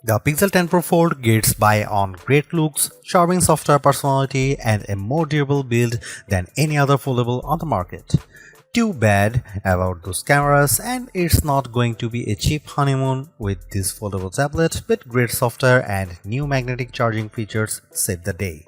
The Pixel 10 Pro Fold gets by on great looks, charming software personality, and a more durable build than any other foldable on the market. Too bad about those cameras, and it's not going to be a cheap honeymoon with this foldable tablet, but great software and new magnetic charging features save the day.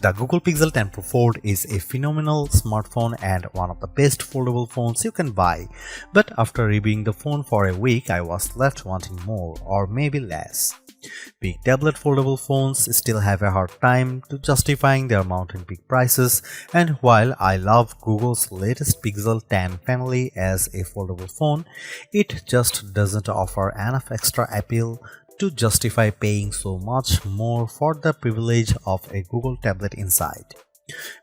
The Google Pixel 10 Pro Fold is a phenomenal smartphone and one of the best foldable phones you can buy, but after reviewing the phone for a week I was left wanting more or maybe less. Big tablet foldable phones still have a hard time to justifying their mountain peak prices, and while I love Google's latest Pixel 10 family as a foldable phone, it just doesn't offer enough extra appeal to justify paying so much more for the privilege of a Google tablet inside.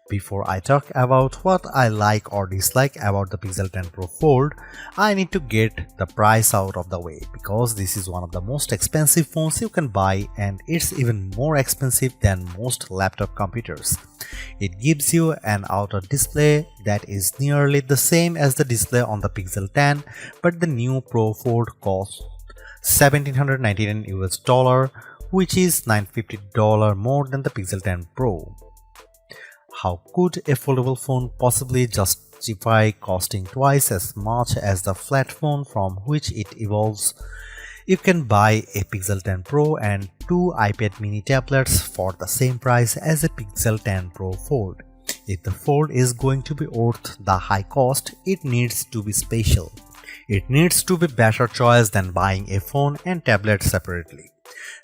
Before I talk about what I like or dislike about the Pixel 10 Pro Fold, I need to get the price out of the way because this is one of the most expensive phones you can buy, and it's even more expensive than most laptop computers. It gives you an outer display that is nearly the same as the display on the Pixel 10, but the new Pro Fold costs $1,799 US, which is $950 more than the Pixel 10 Pro. How could a foldable phone possibly justify costing twice as much as the flat phone from which it evolves? You can buy a Pixel 10 Pro and two iPad mini tablets for the same price as a Pixel 10 Pro Fold. If the Fold is going to be worth the high cost, it needs to be special. It needs to be better choice than buying a phone and tablet separately.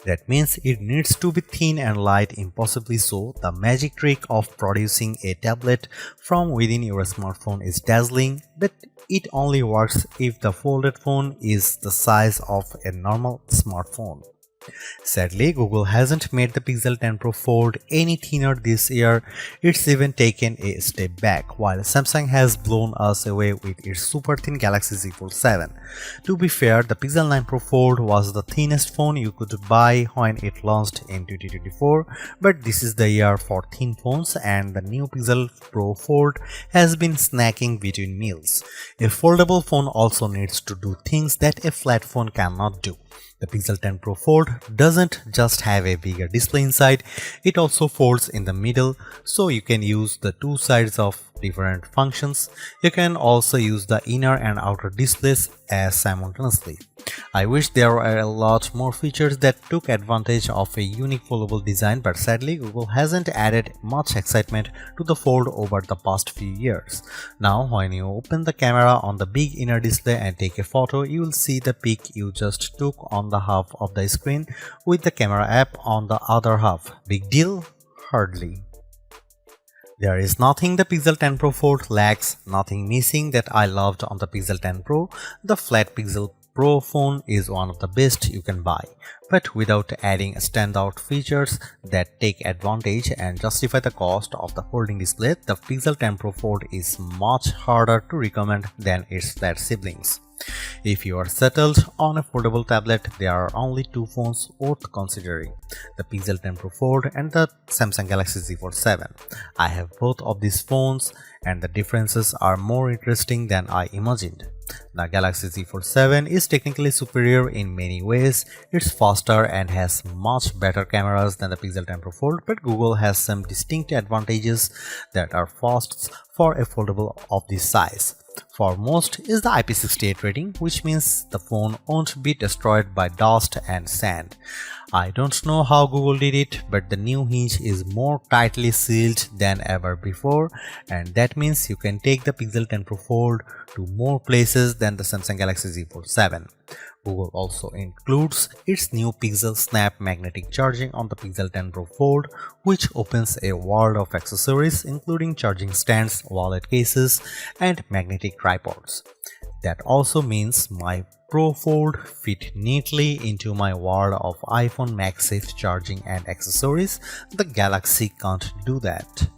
That means it needs to be thin and light, impossibly so. The magic trick of producing a tablet from within your smartphone is dazzling, but it only works if the folded phone is the size of a normal smartphone. Sadly, Google hasn't made the Pixel 10 Pro Fold any thinner this year. It's even taken a step back, while Samsung has blown us away with its super thin Galaxy Z Fold 7. To be fair, the Pixel 9 Pro Fold was the thinnest phone you could buy when it launched in 2024, but this is the year for thin phones, and the new Pixel Pro Fold has been snacking between meals. A foldable phone also needs to do things that a flat phone cannot do. The Pixel 10 Pro Fold doesn't just have a bigger display inside, it also folds in the middle, so you can use the two sides of different functions. You can also use the inner and outer displays as simultaneously. I wish there were a lot more features that took advantage of a unique foldable design, but sadly Google hasn't added much excitement to the Fold over the past few years. Now when you open the camera on the big inner display and take a photo, you will see the pic you just took on the half of the screen with the camera app on the other half. Big deal? Hardly. There is nothing the Pixel 10 Pro Fold lacks, nothing missing that I loved on the Pixel 10 Pro. The flat Pixel Pro phone is one of the best you can buy, but without adding standout features that take advantage and justify the cost of the folding display, the Pixel 10 Pro Fold is much harder to recommend than its flat siblings. If you are settled on a foldable tablet, there are only two phones worth considering: the Pixel 10 Pro Fold and the Samsung Galaxy Z Fold 7. I have both of these phones, and the differences are more interesting than I imagined. The Galaxy Z Fold 7 is technically superior in many ways. It's faster and has much better cameras than the Pixel 10 Pro Fold, but Google has some distinct advantages that are firsts for a foldable of this size. Foremost is the IP68 rating, which means the phone won't be destroyed by dust and sand. I don't know how Google did it, but the new hinge is more tightly sealed than ever before, and that means you can take the Pixel 10 Pro Fold to more places than the Samsung Galaxy Z Fold 7. Google also includes its new PixelSnap magnetic charging on the Pixel 10 Pro Fold, which opens a world of accessories including charging stands, wallet cases, and magnetic tripods. That also means my Pro Fold fit neatly into my world of iPhone MagSafe charging and accessories. The Galaxy can't do that.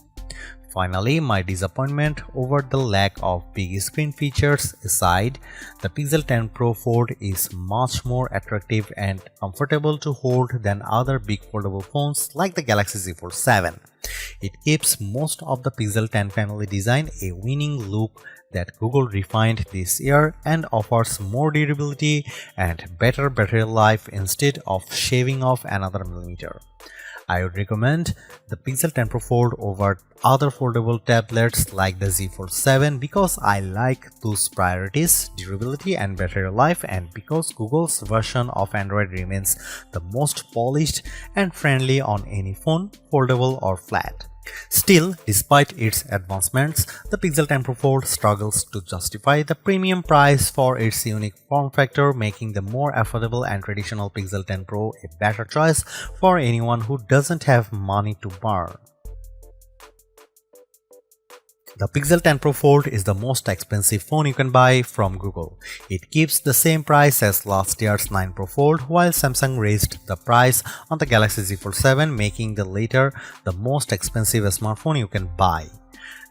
Finally, my disappointment over the lack of big screen features aside, the Pixel 10 Pro Fold is much more attractive and comfortable to hold than other big foldable phones like the Galaxy Z Fold 7. It keeps most of the Pixel 10 family design a winning look that Google refined this year and offers more durability and better battery life instead of shaving off another millimeter. I would recommend the Pixel 10 Pro Fold over other foldable tablets like the Z Fold 7 because I like those priorities, durability and battery life, and because Google's version of Android remains the most polished and friendly on any phone, foldable or flat. Still, despite its advancements, the Pixel 10 Pro Fold struggles to justify the premium price for its unique form factor, making the more affordable and traditional Pixel 10 Pro a better choice for anyone who doesn't have money to burn. The Pixel 10 Pro Fold is the most expensive phone you can buy from Google. It keeps the same price as last year's 9 Pro Fold, while Samsung raised the price on the Galaxy Z Fold 7, making the latter the most expensive smartphone you can buy.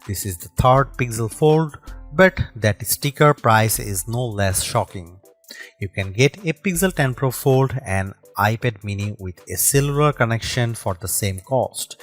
This is the third Pixel Fold, but that sticker price is no less shocking. You can get a Pixel 10 Pro Fold and iPad mini with a cellular connection for the same cost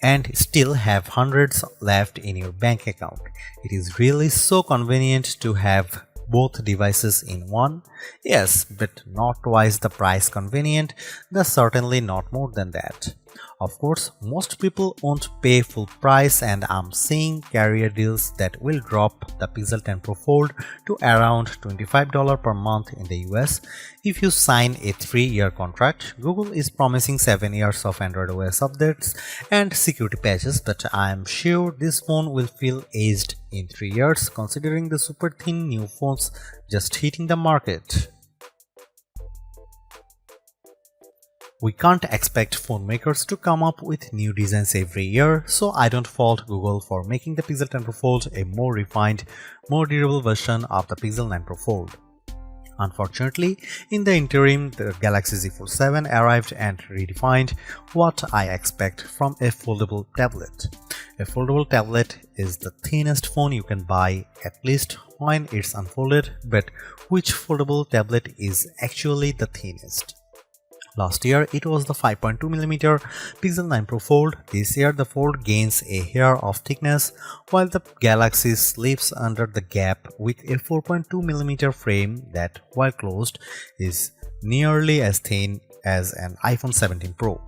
and still have hundreds left in your bank account. It is really so convenient to have both devices in one. Yes, but not twice the price convenient, that's certainly not more than that. Of course, most people won't pay full price, and I'm seeing carrier deals that will drop the Pixel 10 Pro Fold to around $25 per month in the US if you sign a 3-year contract. Google is promising 7 years of Android OS updates and security patches, but I'm sure this phone will feel aged in 3 years considering the super thin new phones just hitting the market. We can't expect phone makers to come up with new designs every year, so I don't fault Google for making the Pixel 10 Pro Fold a more refined, more durable version of the Pixel 9 Pro Fold. Unfortunately, in the interim, the Galaxy Z Fold 7 arrived and redefined what I expect from a foldable tablet. A foldable tablet is the thinnest phone you can buy, at least when it's unfolded, but which foldable tablet is actually the thinnest? Last year, it was the 5.2mm Pixel 9 Pro Fold. This year, the Fold gains a hair of thickness, while the Galaxy slips under the gap with a 4.2mm frame that, while closed, is nearly as thin as an iPhone 17 Pro.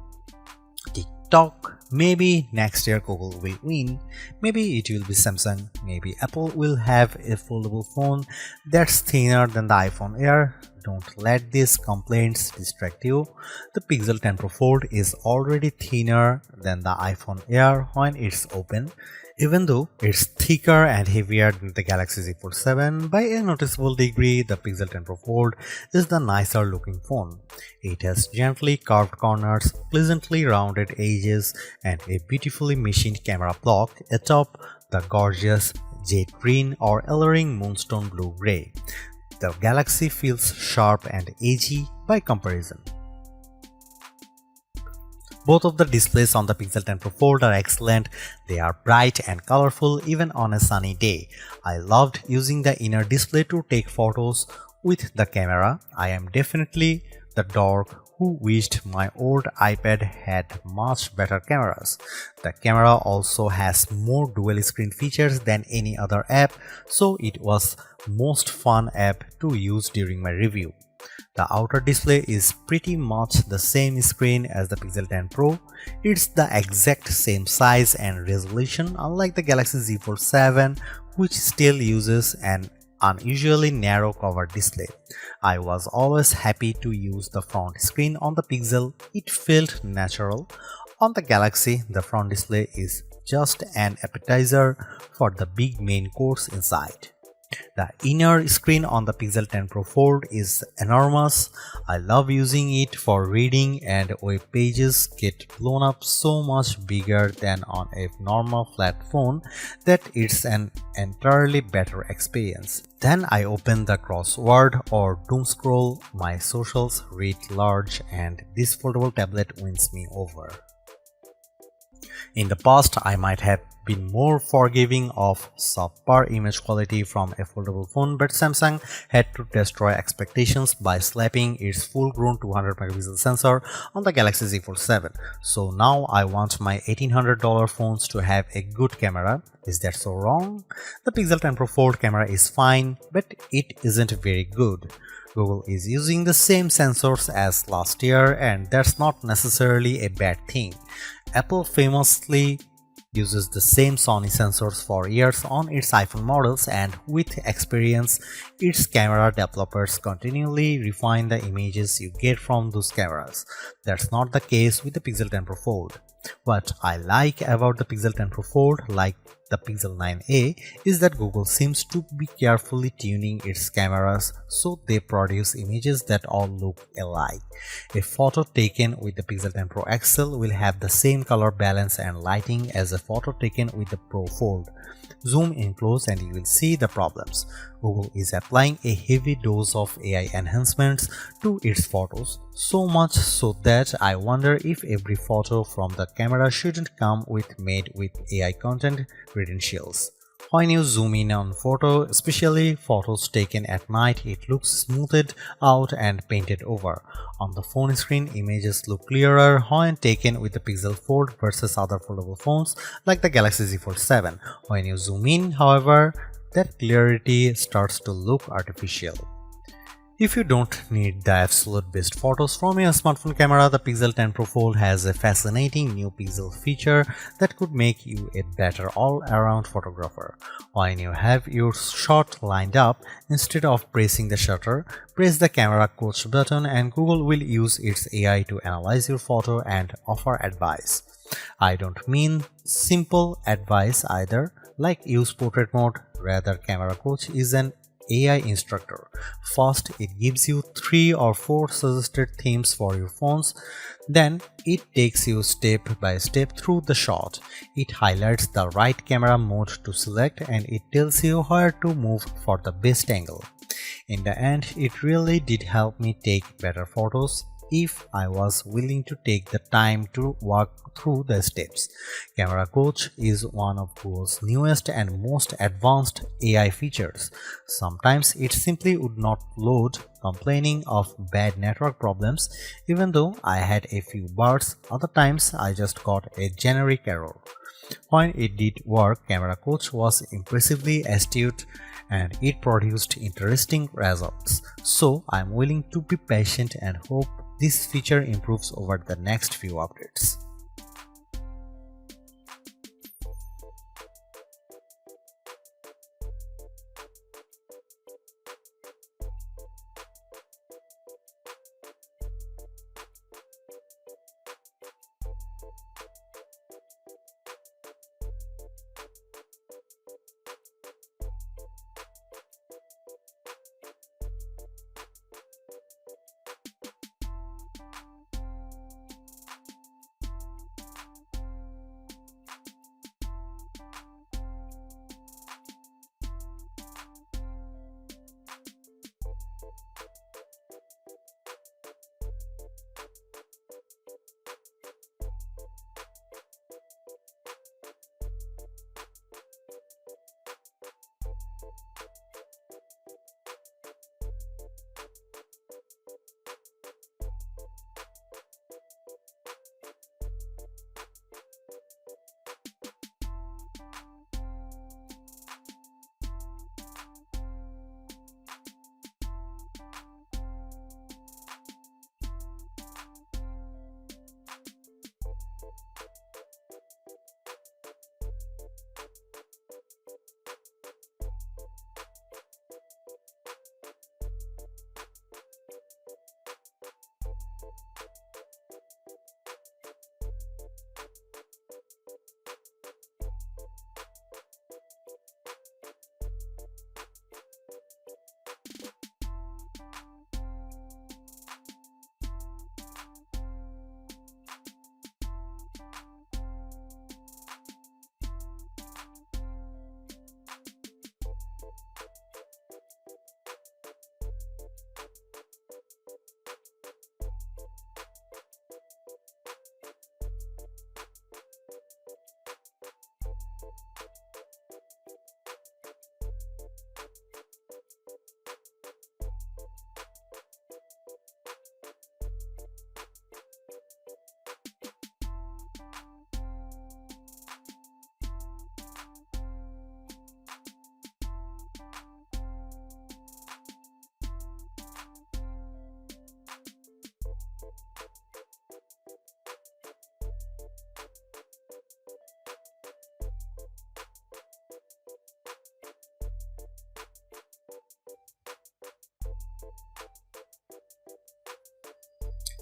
TikTok. Maybe next year Google will win, maybe it will be Samsung, maybe Apple will have a foldable phone that's thinner than the iPhone Air. Don't let these complaints distract you. The Pixel 10 Pro Fold is already thinner than the iPhone Air when it's open, even though it's thicker and heavier than the Galaxy Z Fold 7 by a noticeable degree. The Pixel 10 Pro Fold is the nicer looking phone. It has gently curved corners, pleasantly rounded edges, and a beautifully machined camera block atop the gorgeous jade green or alluring moonstone blue-gray. The Galaxy feels sharp and edgy by comparison. Both of the displays on the Pixel 10 Pro Fold are excellent. They are bright and colorful even on a sunny day. I loved using the inner display to take photos with the camera. I am definitely the dork who wished my old iPad had much better cameras. The camera also has more dual screen features than any other app, so it was most fun app to use during my review. The outer display is pretty much the same screen as the Pixel 10 Pro. It's the exact same size and resolution, unlike the Galaxy Z Fold 7, which still uses an unusually narrow cover display. I was always happy to use the front screen on the Pixel. It felt natural. On the Galaxy, the front display is just an appetizer for the big main course inside. The inner screen on the Pixel 10 Pro Fold is enormous. I love using it for reading, and web pages get blown up so much bigger than on a normal flat phone that it's an entirely better experience. Then I open the crossword or doom scroll my socials writ large, and this foldable tablet wins me over. In the past, I might have been more forgiving of subpar image quality from a foldable phone, but Samsung had to destroy expectations by slapping its full-grown 200 megapixel sensor on the Galaxy Z Fold 7. So now I want my $1,800 phones to have a good camera. Is that so wrong? The Pixel 10 Pro Fold camera is fine, but it isn't very good. Google is using the same sensors as last year, and that's not necessarily a bad thing. Apple famously uses the same Sony sensors for years on its iPhone models, and with experience, its camera developers continually refine the images you get from those cameras. That's not the case with the Pixel 10 Pro Fold. What I like about the Pixel 10 Pro Fold, like the Pixel 9a, is that Google seems to be carefully tuning its cameras so they produce images that all look alike. A photo taken with the Pixel 10 Pro XL will have the same color balance and lighting as a photo taken with the Pro Fold. Zoom in close and you will see the problems. Google is applying a heavy dose of AI enhancements to its photos, so much so that I wonder if every photo from the camera shouldn't come made with AI content credentials. When you zoom in on photo, especially photos taken at night, it looks smoothed out and painted over. On the phone screen, images look clearer when taken with the Pixel Fold versus other foldable phones like the Galaxy Z Fold 7. When you zoom in, however, that clarity starts to look artificial. If you don't need the absolute best photos from your smartphone camera, the Pixel 10 Pro Fold has a fascinating new pixel feature that could make you a better all-around photographer. When you have your shot lined up, instead of pressing the shutter, press the camera coach button and Google will use its AI to analyze your photo and offer advice. I don't mean simple advice either, like use portrait mode. Rather, camera coach is an AI instructor. First, it gives you 3 or 4 suggested themes for your phones. Then, it takes you step by step through the shot. It highlights the right camera mode to select and it tells you where to move for the best angle. In the end, it really did help me take better photos if I was willing to take the time to walk through the steps. Camera Coach is one of Google's newest and most advanced AI features. Sometimes it simply would not load, complaining of bad network problems, even though I had a few bars. Other times I just got a generic error. When it did work, Camera Coach was impressively astute and it produced interesting results. So I'm willing to be patient and hope this feature improves over the next few updates.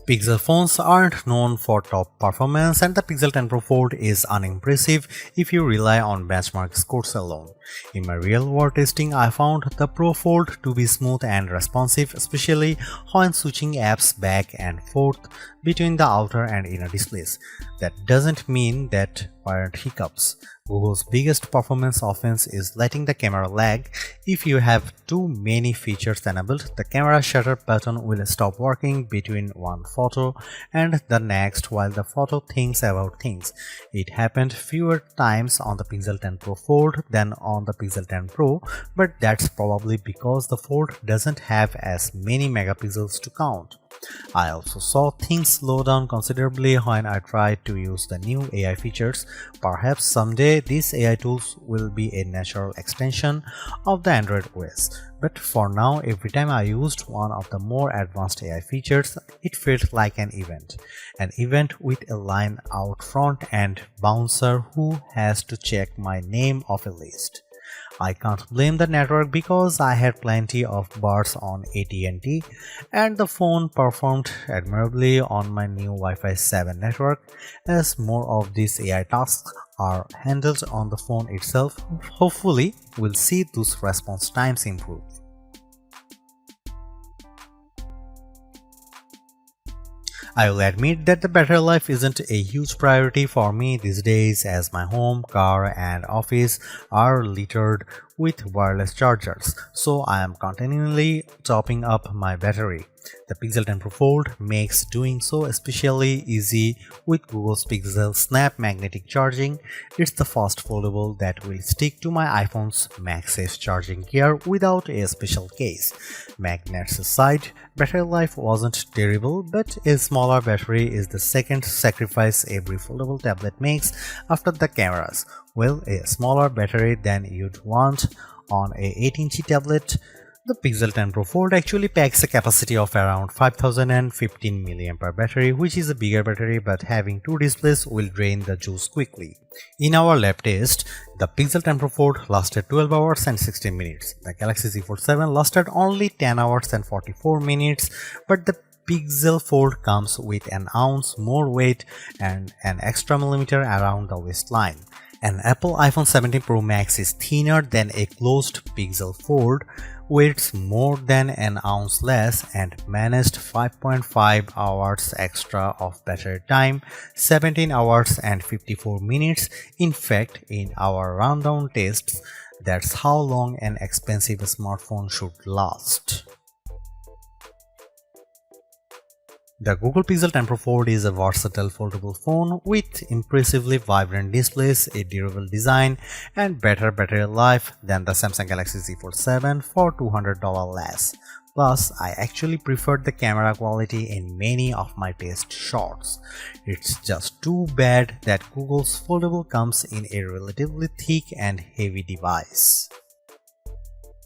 Pixel phones aren't known for top performance, and the Pixel 10 Pro Fold is unimpressive if you rely on benchmark scores alone. In my real-world testing, I found the Pro Fold to be smooth and responsive, especially when switching apps back and forth between the outer and inner displays. That doesn't mean that weren't hiccups. Google's biggest performance offense is letting the camera lag. If you have too many features enabled, the camera shutter button will stop working between one photo and the next while the photo thinks about things. It happened fewer times on the Pixel 10 Pro Fold than on the Pixel 10 Pro, but that's probably because the Fold doesn't have as many megapixels to count. I also saw things slow down considerably when I tried to use the new AI features. Perhaps someday these AI tools will be a natural extension of the Android OS. But for now, every time I used one of the more advanced AI features, it felt like an event. An event with a line out front and bouncer who has to check my name off a list. I can't blame the network because I had plenty of bars on AT&T and the phone performed admirably on my new Wi-Fi 7 network. As more of these AI tasks are handled on the phone itself, hopefully we'll see those response times improve. I will admit that the battery life isn't a huge priority for me these days, as my home, car and office are littered with wireless chargers, so I am continually topping up my battery. The Pixel 10 Pro Fold makes doing so especially easy with Google's PixelSnap magnetic charging. It's the first foldable that will stick to my iPhone's MagSafe charging gear without a special case. Magnets aside, battery life wasn't terrible, but a smaller battery is the second sacrifice every foldable tablet makes after the cameras. Well, a smaller battery than you'd want on a 8-inch tablet. The Pixel 10 Pro Fold actually packs a capacity of around 5015 mAh battery, which is a bigger battery, but having two displays will drain the juice quickly. In our lab test, the Pixel 10 Pro Fold lasted 12 hours and 16 minutes. The Galaxy Z Fold 7 lasted only 10 hours and 44 minutes, but the Pixel Fold comes with an ounce more weight and an extra millimeter around the waistline. An Apple iPhone 17 Pro Max is thinner than a closed Pixel Fold, weighs more than an ounce less, and managed 5.5 hours extra of battery time, 17 hours and 54 minutes. In fact, in our rundown tests, that's how long an expensive smartphone should last. The Google Pixel 10 Pro Fold is a versatile foldable phone with impressively vibrant displays, a durable design, and better battery life than the Samsung Galaxy Z Fold 7 for $200 less. Plus, I actually preferred the camera quality in many of my test shots. It's just too bad that Google's foldable comes in a relatively thick and heavy device.